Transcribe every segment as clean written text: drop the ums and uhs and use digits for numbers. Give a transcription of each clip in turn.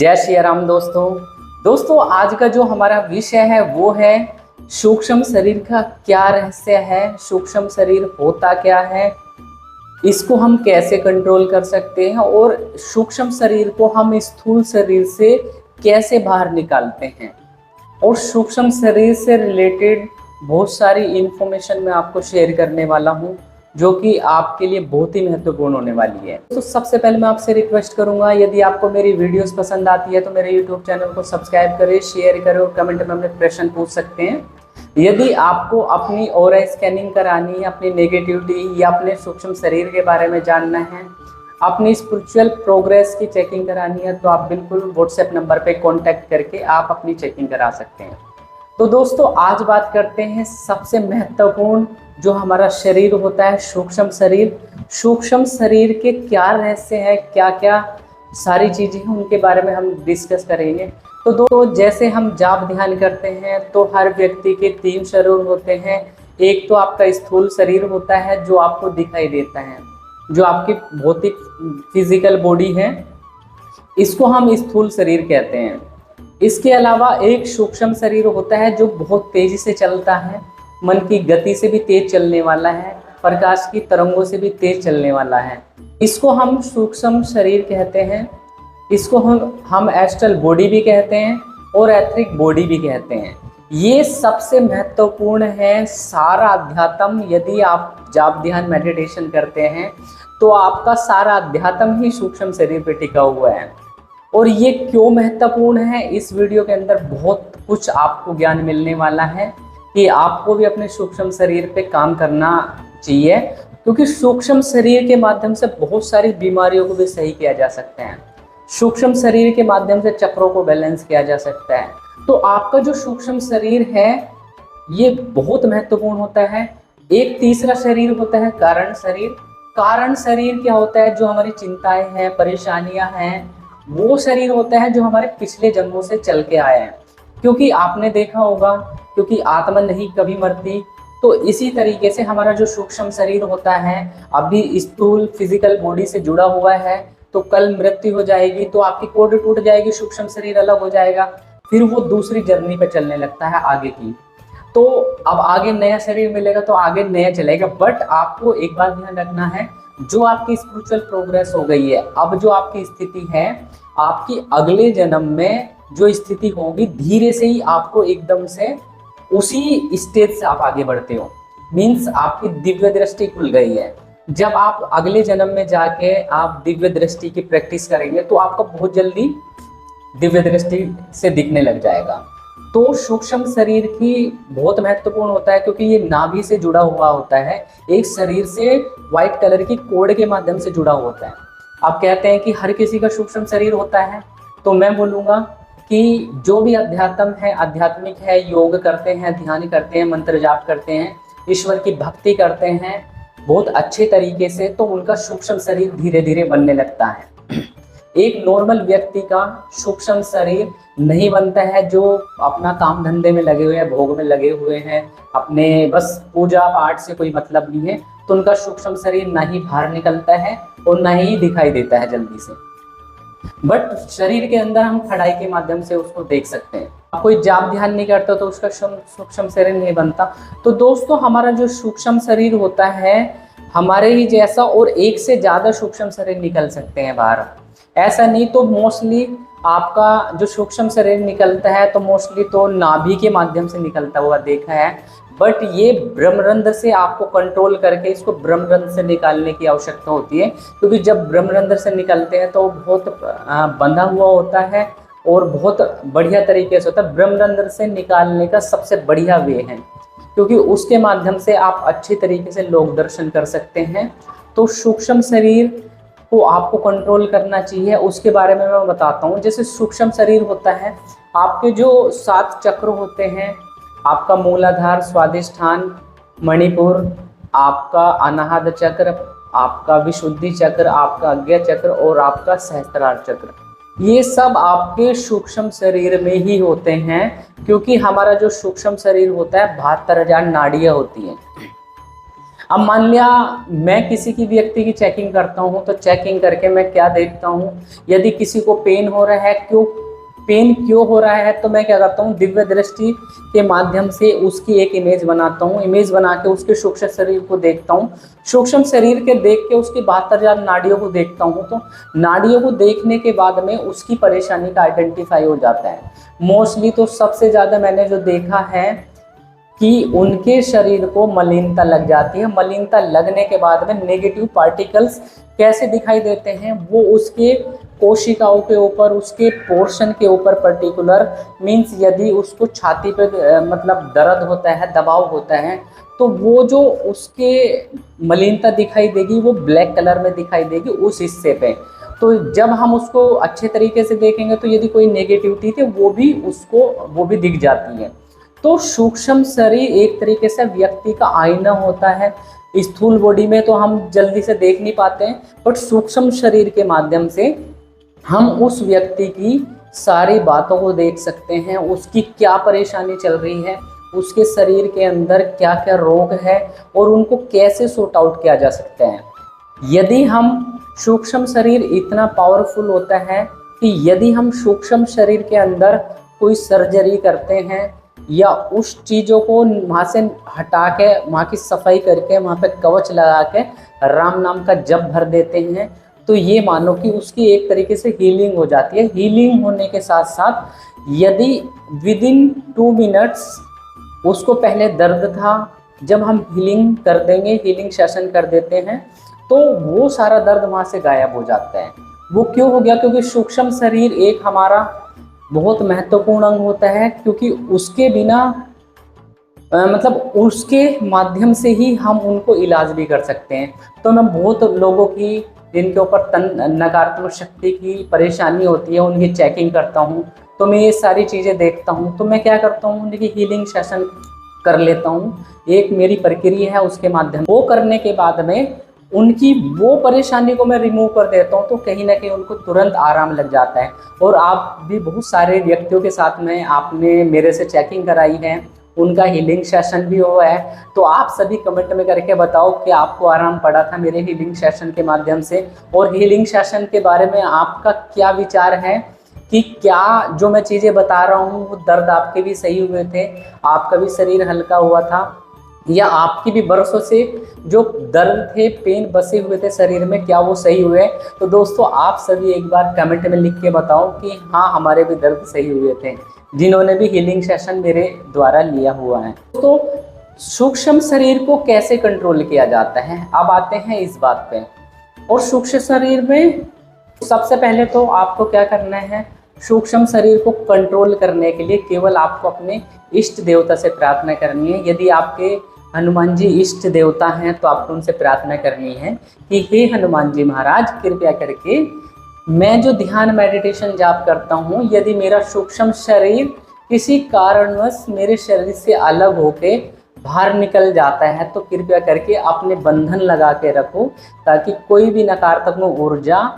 जय श्री राम दोस्तों आज का जो हमारा विषय है वो है सूक्ष्म शरीर का क्या रहस्य है, सूक्ष्म शरीर होता क्या है, इसको हम कैसे कंट्रोल कर सकते हैं और सूक्ष्म शरीर को हम स्थूल शरीर से कैसे बाहर निकालते हैं। और सूक्ष्म शरीर से रिलेटेड बहुत सारी इंफॉर्मेशन मैं आपको शेयर करने वाला हूँ जो कि आपके लिए बहुत ही महत्वपूर्ण होने वाली है। तो सबसे पहले मैं आपसे रिक्वेस्ट करूंगा, यदि आपको मेरी वीडियोस पसंद आती है तो मेरे यूट्यूब चैनल को सब्सक्राइब करें, शेयर करें और कमेंट में अपने प्रश्न पूछ सकते हैं। यदि आपको अपनी ऑरा स्कैनिंग करानी है, अपनी नेगेटिविटी या अपने सूक्ष्म शरीर के बारे में जानना है, अपनी स्पिरिचुअल प्रोग्रेस की चेकिंग करानी है, तो आप बिल्कुल व्हाट्सएप नंबर पर कॉन्टैक्ट करके आप अपनी चेकिंग करा सकते हैं। तो दोस्तों आज बात करते हैं सबसे महत्वपूर्ण जो हमारा शरीर होता है, सूक्ष्म शरीर। सूक्ष्म शरीर के क्या रहस्य है, क्या क्या सारी चीजें हैं, उनके बारे में हम डिस्कस करेंगे। तो दोस्तों जैसे हम जाप ध्यान करते हैं तो हर व्यक्ति के 3 शरीर होते हैं। एक तो आपका स्थूल शरीर होता है जो आपको दिखाई देता है, जो आपकी भौतिक फिजिकल बॉडी है, इसको हम स्थूल शरीर कहते हैं। इसके अलावा एक सूक्ष्म शरीर होता है जो बहुत तेजी से चलता है, मन की गति से भी तेज चलने वाला है, प्रकाश की तरंगों से भी तेज चलने वाला है। इसको हम सूक्ष्म शरीर कहते हैं। इसको हम एस्ट्रल बॉडी भी कहते हैं और एथरिक बॉडी भी कहते हैं। ये सबसे महत्वपूर्ण है। सारा अध्यात्म, यदि आप जाप ध्यान मेडिटेशन करते हैं तो आपका सारा अध्यात्म ही सूक्ष्म शरीर पे टिका हुआ है। और ये क्यों महत्वपूर्ण है, इस वीडियो के अंदर बहुत कुछ आपको ज्ञान मिलने वाला है कि आपको भी अपने सूक्ष्म शरीर पे काम करना चाहिए, क्योंकि सूक्ष्म शरीर के माध्यम से बहुत सारी बीमारियों को भी सही किया जा सकता है। सूक्ष्म शरीर के माध्यम से चक्रों को बैलेंस किया जा सकता है। तो आपका जो सूक्ष्म शरीर है ये बहुत महत्वपूर्ण होता है। एक तीसरा शरीर होता है कारण शरीर। कारण शरीर क्या होता है, जो हमारी चिंताएं हैं, परेशानियां हैं, वो शरीर होता है जो हमारे पिछले जन्मों से चल के आया है। क्योंकि आपने देखा होगा, क्योंकि आत्मा नहीं कभी मरती, तो इसी तरीके से हमारा जो सूक्ष्म शरीर होता है अभी स्थूल फिजिकल बॉडी से जुड़ा हुआ है, तो कल मृत्यु हो जाएगी तो आपकी कोड टूट जाएगी, सूक्ष्म शरीर अलग हो जाएगा, फिर वो दूसरी जर्नी पे चलने लगता है आगे की। तो अब आगे नया शरीर मिलेगा तो आगे नया चलेगा। बट आपको एक बात ध्यान रखना है, जो आपकी स्पिरिचुअल प्रोग्रेस हो गई है, अब जो आपकी स्थिति है, आपकी अगले जन्म में जो स्थिति होगी, धीरे से ही आपको एकदम से उसी स्टेज से आप आगे बढ़ते हो। मीन्स आपकी दिव्य दृष्टि खुल गई है। जब आप अगले जन्म में जाके आप दिव्य दृष्टि की प्रैक्टिस करेंगे तो आपको बहुत जल्दी दिव्य दृष्टि से दिखने लग जाएगा। तो सूक्ष्म शरीर की बहुत महत्वपूर्ण होता है, क्योंकि ये नाभि से जुड़ा हुआ होता है, एक शरीर से व्हाइट कलर की कोड के माध्यम से जुड़ा हुआ होता है। आप कहते हैं कि हर किसी का सूक्ष्म शरीर होता है, तो मैं बोलूँगा कि जो भी अध्यात्म है, आध्यात्मिक है, योग करते हैं, ध्यान करते हैं, मंत्र जाप करते हैं, ईश्वर की भक्ति करते हैं बहुत अच्छे तरीके से, तो उनका सूक्ष्म शरीर धीरे धीरे बनने लगता है। एक नॉर्मल व्यक्ति का सूक्ष्म शरीर नहीं बनता है, जो अपना काम धंधे में लगे हुए हैं, भोग में लगे हुए हैं, अपने बस पूजा पाठ से कोई मतलब नहीं है, तो उनका सूक्ष्म शरीर ना ही बाहर निकलता है और ना ही दिखाई देता है जल्दी से। बट शरीर के अंदर हम खड़ाई के माध्यम से उसको देख सकते हैं। कोई जाप ध्यान नहीं करता तो उसका सूक्ष्म शरीर नहीं बनता। तो दोस्तों हमारा जो सूक्ष्म शरीर होता है, हमारे ही जैसा और एक से ज़्यादा सूक्ष्म शरीर निकल सकते हैं बाहर। ऐसा नहीं तो मोस्टली आपका जो सूक्ष्म शरीर निकलता है तो मोस्टली तो नाभि के माध्यम से निकलता हुआ देखा है। बट ये ब्रह्मरंध्र से आपको कंट्रोल करके इसको ब्रह्मरंध्र से निकालने की आवश्यकता होती है, क्योंकि जब ब्रह्मरंध्र से निकलते हैं तो बहुत बंधा हुआ होता है और बहुत बढ़िया तरीके से होता है। ब्रह्मरंध्र से निकालने का सबसे बढ़िया वे है, क्योंकि उसके माध्यम से आप अच्छे तरीके से लोक दर्शन कर सकते हैं। तो सूक्ष्म शरीर को आपको कंट्रोल करना चाहिए, उसके बारे में मैं बताता हूँ। जैसे सूक्ष्म शरीर होता है, आपके जो 7 चक्र होते हैं, आपका मूलाधार, स्वादिष्ठान, मणिपुर, आपका अनाहत चक्र, आपका विशुद्धि चक्र, आपका अज्ञा चक्र और आपका सहस्त्रार चक्र, ये सब आपके सूक्ष्म शरीर में ही होते हैं। क्योंकि हमारा जो सूक्ष्म शरीर होता है 72,000 नाड़ियाँ होती हैं। अब मान लिया मैं किसी की व्यक्ति की चेकिंग करता हूँ, तो चेकिंग करके मैं क्या देखता हूँ, यदि किसी को पेन हो रहा है, पेन क्यों हो रहा है, तो मैं क्या करता हूँ, दिव्य दृष्टि के माध्यम से उसकी एक इमेज बनाता हूँ। इमेज बना के उसके सूक्ष्म शरीर को देखता हूँ। सूक्ष्म शरीर के देख के उसकी 72,000 नाड़ियों को देखता हूँ। तो नाड़ियों को देखने के बाद में उसकी परेशानी का आइडेंटिफाई हो जाता है। मोस्टली तो सबसे ज़्यादा मैंने जो देखा है कि उनके शरीर को मलिनता लग जाती है। मलिनता लगने के बाद में नेगेटिव पार्टिकल्स कैसे दिखाई देते हैं, वो उसके कोशिकाओं के ऊपर, उसके पोर्शन के ऊपर पर्टिकुलर, मीन्स यदि उसको छाती पे मतलब दर्द होता है, दबाव होता है, तो वो जो उसके मलिनता दिखाई देगी वो ब्लैक कलर में दिखाई देगी उस हिस्से पे। तो जब हम उसको अच्छे तरीके से देखेंगे तो यदि कोई नेगेटिविटी थी वो भी दिख जाती है। तो सूक्ष्म शरीर एक तरीके से व्यक्ति का आईना होता है। स्थूल बॉडी में तो हम जल्दी से देख नहीं पाते हैं, बट सूक्ष्म शरीर के माध्यम से हम उस व्यक्ति की सारी बातों को देख सकते हैं। उसकी क्या परेशानी चल रही है, उसके शरीर के अंदर क्या क्या रोग है और उनको कैसे सॉर्ट आउट किया जा सकता है। यदि हम सूक्ष्म शरीर इतना पावरफुल होता है कि यदि हम सूक्ष्म शरीर के अंदर कोई सर्जरी करते हैं या उस चीज़ों को वहाँ से हटा के वहाँ की सफाई करके वहाँ पे कवच लगा के राम नाम का जप भर देते हैं, तो ये मानो कि उसकी एक तरीके से हीलिंग हो जाती है। हीलिंग होने के साथ साथ यदि विदिन 2 मिनट्स उसको पहले दर्द था, जब हम हीलिंग कर देंगे, हीलिंग सेशन कर देते हैं, तो वो सारा दर्द वहाँ से गायब हो जाता है। वो क्यों हो गया? क्योंकि सूक्ष्म शरीर एक हमारा बहुत महत्वपूर्ण अंग होता है, क्योंकि उसके बिना मतलब उसके माध्यम से ही हम उनको इलाज भी कर सकते हैं। तो मैं बहुत लोगों की जिनके ऊपर नकारात्मक शक्ति की परेशानी होती है उनकी चेकिंग करता हूँ। तो मैं ये सारी चीज़ें देखता हूँ, तो मैं क्या करता हूँ, उनकी हीलिंग सेशन कर लेता हूँ। एक मेरी प्रक्रिया है, उसके माध्यम वो करने के बाद में उनकी वो परेशानी को मैं रिमूव कर देता हूँ, तो कहीं ना कहीं उनको तुरंत आराम लग जाता है। और आप भी बहुत सारे व्यक्तियों के साथ में आपने मेरे से चेकिंग कराई है, उनका हीलिंग सेशन भी हुआ है, तो आप सभी कमेंट में करके बताओ कि आपको आराम पड़ा था मेरे हीलिंग सेशन के माध्यम से। और हीलिंग सेशन के बारे में आपका क्या विचार है कि क्या जो मैं चीज़ें बता रहा हूँ वो दर्द आपके भी सही हुए थे, आपका भी शरीर हल्का हुआ था, या आपकी भी बरसों से जो दर्द थे, पेन बसे हुए थे शरीर में, क्या वो सही हुए? तो दोस्तों आप सभी एक बार कमेंट में लिख के बताओ कि हाँ हमारे भी दर्द सही हुए थे, जिन्होंने भी हीलिंग सेशन मेरे द्वारा लिया हुआ है। तो सूक्ष्म शरीर को कैसे कंट्रोल किया जाता है, अब आते हैं इस बात पे। और सूक्ष्म शरीर में सबसे पहले तो आपको क्या करना है, सूक्ष्म शरीर को कंट्रोल करने के लिए केवल आपको अपने इष्ट देवता से प्रार्थना करनी है। यदि आपके हनुमान जी इष्ट देवता हैं तो आपको उनसे प्रार्थना करनी है कि हे हनुमान जी महाराज, कृपया करके मैं जो ध्यान मेडिटेशन जाप करता हूँ, यदि मेरा सूक्ष्म शरीर किसी कारणवश मेरे शरीर से अलग होके बाहर निकल जाता है, तो कृपया करके अपने बंधन लगा के रखो, ताकि कोई भी नकारात्मक ऊर्जा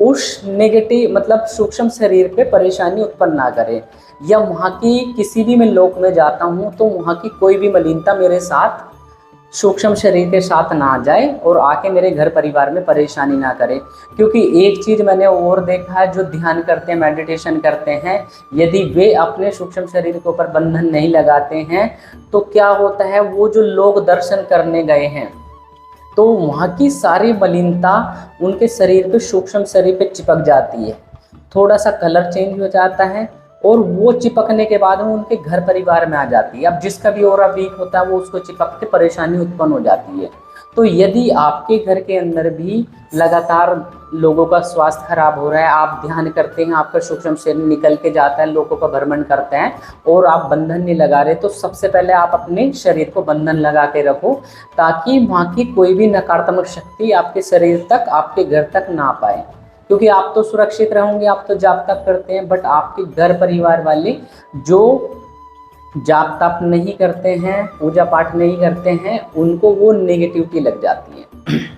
उस नेगेटिव मतलब सूक्ष्म शरीर पे परेशानी उत्पन्न ना करे। या वहाँ की किसी भी मैं लोक में जाता हूँ तो वहाँ की कोई भी मलिनता मेरे साथ सूक्ष्म शरीर के साथ ना आ जाए और आके मेरे घर परिवार में परेशानी ना करे। क्योंकि एक चीज़ मैंने और देखा है, जो ध्यान करते हैं, मेडिटेशन करते हैं, यदि वे अपने सूक्ष्म शरीर के ऊपर बंधन नहीं लगाते हैं तो क्या होता है, वो जो लोग दर्शन करने गए हैं तो वहाँ की सारी मलिनता उनके शरीर पे, सूक्ष्म शरीर पे चिपक जाती है, थोड़ा सा कलर चेंज हो जाता है और वो चिपकने के बाद में उनके घर परिवार में आ जाती है। अब जिसका भी ऑरा वीक होता है वो उसको चिपक के परेशानी उत्पन्न हो जाती है। तो यदि आपके घर के अंदर भी लगातार लोगों का स्वास्थ्य खराब हो रहा है, आप ध्यान करते हैं, आपका सूक्ष्म शरीर निकल के जाता है, लोगों का भ्रमण करते हैं और आप बंधन नहीं लगा रहे, तो सबसे पहले आप अपने शरीर को बंधन लगा के रखो, ताकि वहाँ की कोई भी नकारात्मक शक्ति आपके शरीर तक, आपके घर तक ना पाए। क्योंकि आप तो सुरक्षित रहोगे, आप तो जाप तप करते हैं, बट आपके घर परिवार वाले जो जाप तप नहीं करते हैं, पूजा पाठ नहीं करते हैं, उनको वो नेगेटिविटी लग जाती है।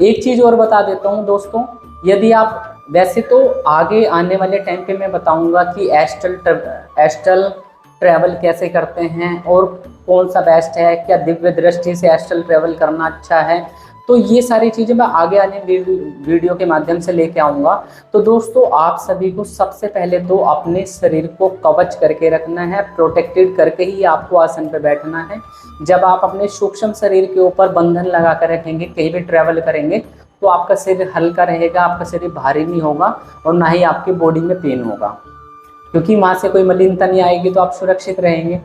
एक चीज़ और बता देता हूँ दोस्तों, यदि आप, वैसे तो आगे आने वाले टाइम पे मैं बताऊंगा कि एस्ट्रल ट्रैवल कैसे करते हैं और कौन सा बेस्ट है, क्या दिव्य दृष्टि से एस्ट्रल ट्रैवल करना अच्छा है। तो ये सारी चीज़ें मैं आगे आने वीडियो के माध्यम से लेके आऊँगा। तो दोस्तों आप सभी को सबसे पहले तो अपने शरीर को कवच करके रखना है, प्रोटेक्टेड करके ही आपको आसन पर बैठना है। जब आप अपने सूक्ष्म शरीर के ऊपर बंधन लगा कर रखेंगे, कहीं भी ट्रैवल करेंगे, तो आपका शरीर हल्का रहेगा, आपका शरीर भारी नहीं होगा और ना ही आपकी बॉडी में पेन होगा, क्योंकि वहाँ से कोई मलिनता नहीं आएगी, तो आप सुरक्षित रहेंगे।